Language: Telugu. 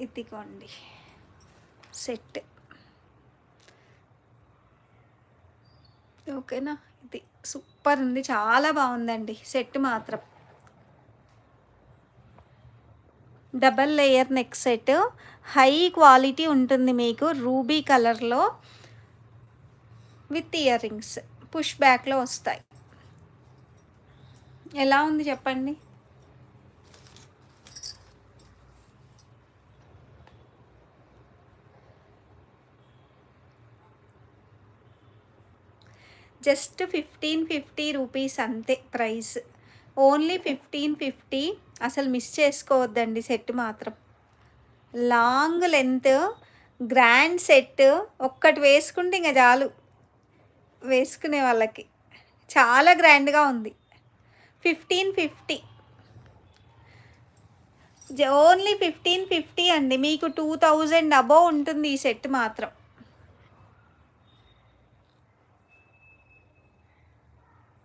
ఇదిగోండి సెట్. ఓకేనా, ఇది సూపర్ ఉంది, చాలా బాగుందండి సెట్ మాత్రం. Double layer neck set, high quality ఉంటుంది మీకు, రూబీ కలర్లో విత్ ఇయర్ రింగ్స్ పుష్ బ్యాక్లో వస్తాయి. ఎలా ఉంది చెప్పండి? జస్ట్ 1550 రూపీస్ అంతే ప్రైస్, ఓన్లీ 1550. అసలు మిస్ చేసుకోవద్దండి సెట్ మాత్రం. లాంగ్ లెంత్ గ్రాండ్ సెట్, ఒక్కటి వేసుకుంటే ఇంకా చాలు వేసుకునే వాళ్ళకి, చాలా గ్రాండ్గా ఉంది. 1550, ఓన్లీ 1550 అండి. మీకు 2000 అబోవ్ ఉంటుంది ఈ సెట్ మాత్రం.